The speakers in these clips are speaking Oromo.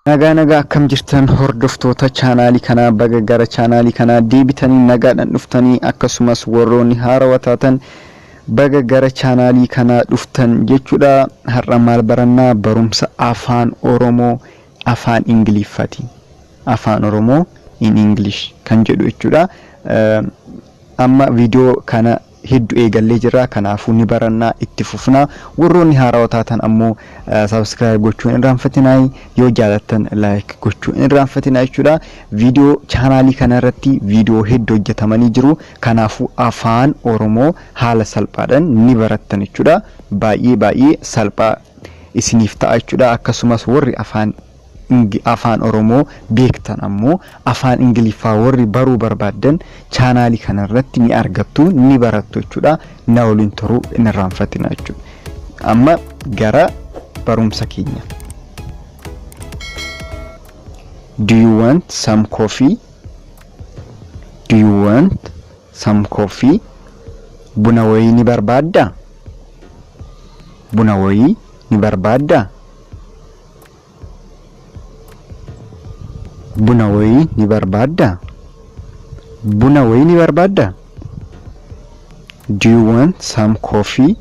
nagaa akkam jirtan hordoftoota chaanaalii kanaa baga gara chaanaalii kanaa deebitanii nagaadhaan dhuftanii akkasumas warroonni haarawaa taatan baga gara chaanaalii kanaa dhuftan jechuudha. Har'a maal barannaa barumsa afaan oromoo afaan ingiliffati. Afaan oromoo in english kan jedhu jechuudha. Amma video kana hedduu eegallee jira, kanaafuu ni barannaa itti fufnaa. Warroonni haarawaa taatan ammoo subscribe gochuun hin irraanfatinaa, yoo jaalattan like gochuun hin irraanfatinaa jechuudha. Video chaanaalii kana irratti video hedduu hojjetamanii jiru, kanaafuu afaan oromoo haala salphaadhaan ni barattan jechuudha. Baay'ee salphaa isiniif ta'a jechuudha. Akkasumas warri afaan oromoo beektan ammoo afaan ingiliffaa warri baruu barbaadan chaanaalii kana irratti ni argattu, ni barattu jechuudha. Na waliin turuu hin irraanfatinaa jechuudha. Amma gara barumsa keenya. Do you want some coffee? Do you want some coffee? Buna wayii ni barbaadda? Buna wayii ni barbaadda? Buna wayii ni barbaadda? Buna wayii ni barbaadda? Do you want some coffee?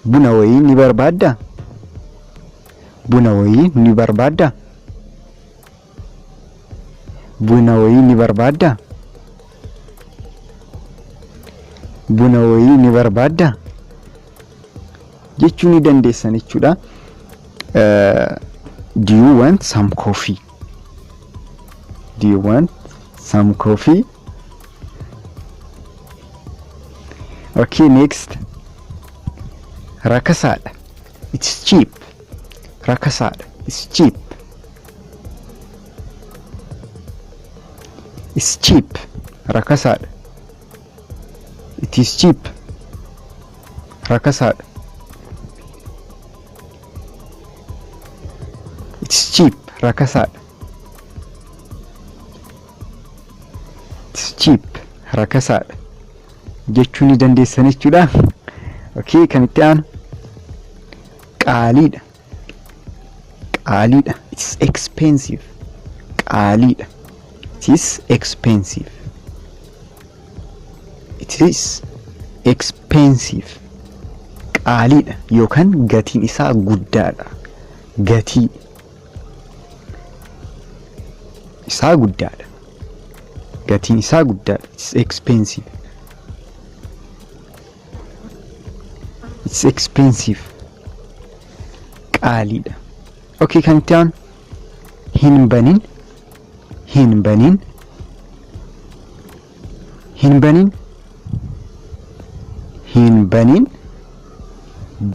Buna wayii ni barbaadda? Buna wayii ni barbaadda? Buna wayii ni barbaadda? Buna wayii ni barbaadda? Jechuu ni dandeessan jechuudha. Do you want some coffee? Do you want some coffee? Okay, next. Rakasada. It's cheap. Rakasada. It's cheap. It's cheap. Rakasada. It is cheap. Rakasada. It's cheap. Rakasada. Cheap, rakasaadha jechuu ni dandeessan jechuudha. Okay, kan itti aanu qaaliidha. Qaaliidha. It's expensive. Qaaliidha. It is expensive. It is expensive. Qaaliidha yookaan gatiin isaa guddaadha. Gatii isaa guddaadha. Gatiin isaa guddaadha. It's expensive. It's expensive. Qaaliidha. Okay, kan itti aanu hin banin. Hin banin. Hin banin. Hin banin.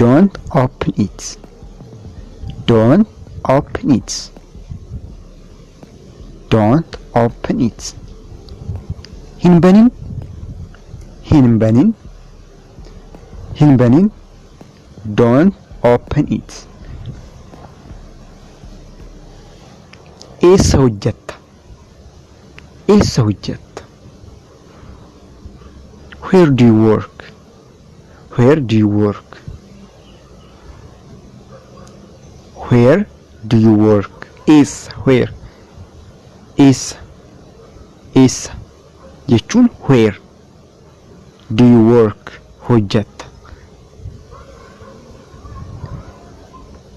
Don't open it. Don't open it. Don't open it. Hin banin. Hin banin. Hin banin. Don't open it. Eessa hojjetta? Eessa hojjetta? Where do you work? Where do you work? Where do you work? Eessa, where? Eessa, eessa jechuun where. Do you work? Hojjetta.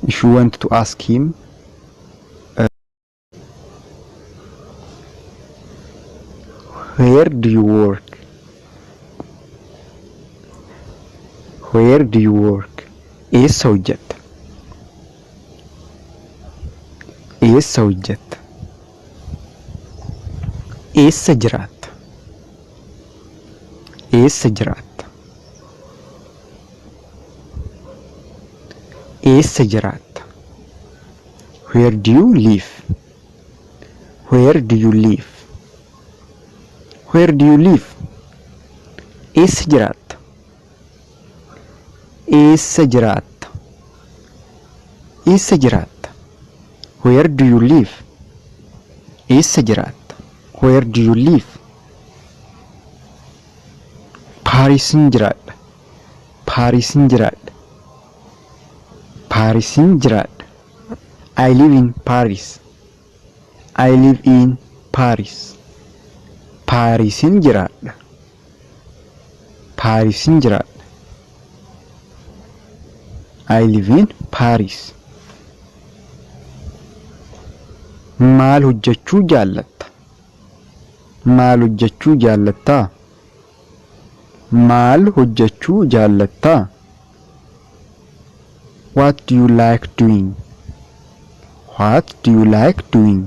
If you want to ask him, where do you work? Where do you work? Eessa hojjetta? Eessa hojjetta? Eessa jiraatta? Eessa jiraatta? Eessa jiraatta? Where do you live? Where do you live? Where do you live? Eessa jiraatta? Eessa jiraatta? Eessa jiraatta? Where do you live? Eessa jiraatta? Where do you live? Paarisin jiraadha. Paarisin jiraadha. Paarisin jiraadha. I live in Paris. I live in Paris. Parisin jiraadha. Parisin jiraadha. I live in Paris. Maal hojjechuu jaallatta? Maal hojjechuu jaallatta? Maal hojjechuu jaallatta? What do you like doing? What do you like doing?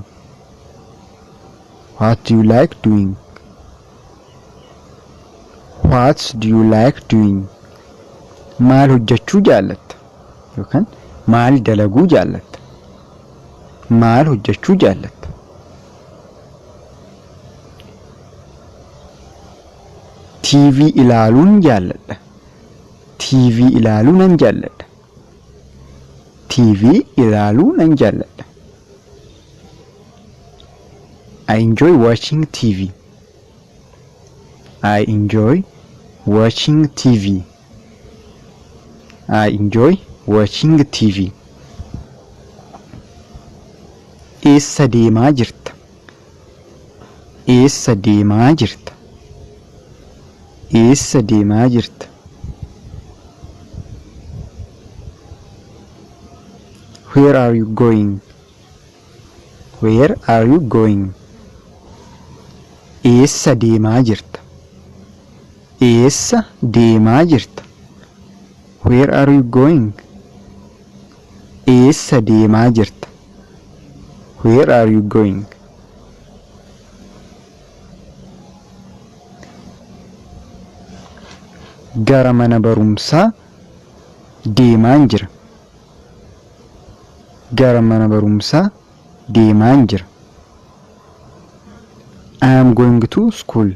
What do you like doing? What do you like doing? Maal hojjechuu jaallatta? Yookaan maal dalaguu jaallatta? Maal hojjechuu jaallatta? TV ilaaluun jaalladha. TV ilaaluu nan jaalladha. TV ilaaluu nan jaalladha. I enjoy watching TV. I enjoy watching TV. I enjoy watching TV. Eessa deemaa jirta? Eessa deemaa jirta? Eessa deemaa jirta? Where are you going? Where are you going? Eessa deemaa jirta? Eessa deemaa jirta? Where are you going? Eessa deemaa jirta? Where are you going? Gara mana barumsaa deemaan jira. Gara mana barumsaa deemaan jira. I am going to school.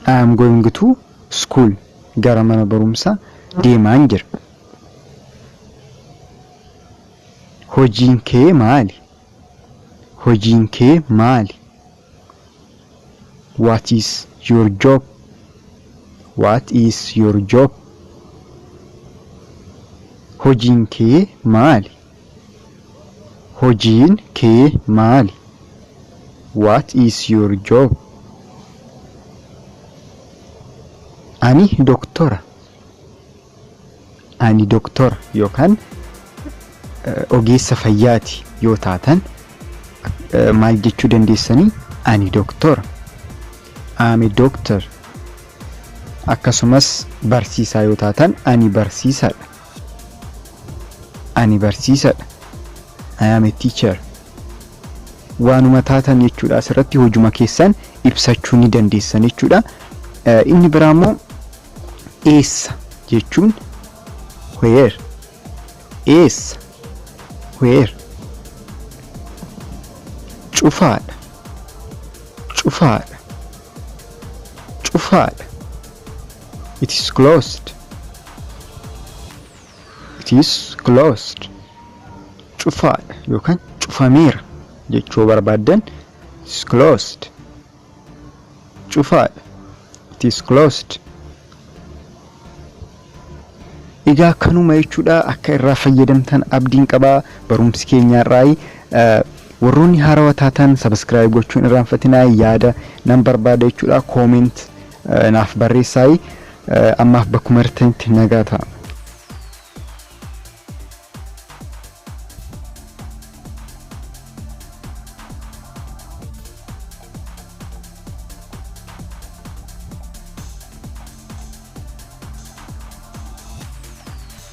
I am going to school. Gara mana barumsaa deemaan jira. Hojiin kee maali? Hojiin kee maali? What is your job? What is your job? Hojiin kee maali? Hojiin kee maali? What is your job? Ani doktora. Ani doktora yookaan ogeessa fayyaati yoo taatan maal jechuu dandeessanii? Ani doktora. I'm a doctor. Akkasumas barsiisaa yoo taatan ani barsiisaadha. Ani barsiisaadha. I am a teacher. Waanuma taatan jechuudha. Asirratti hojuma keessan ibsachuu ni dandeessan jechuudha. Inni biraammoo eessa jechuun where. Eessa where. Cufaadha. Cufaadha. Cufaadha. It is closed. It is closed. Cufaadha yookaan cufameera jechuu barbaadan it is closed. Cufaadha. It is closed. Egaa kanuma jechuudha. Akka irraa fayyadamtan abdiin qabaa. Barumsi keenya irraa warroonni haarawaa taatan subscribe gochuun irraanfatinaa. Yaada nan barbaada jechuudha. Comment naaf barreessaa. Ammaaf bakkuma jirtanitti nagaa ta'a.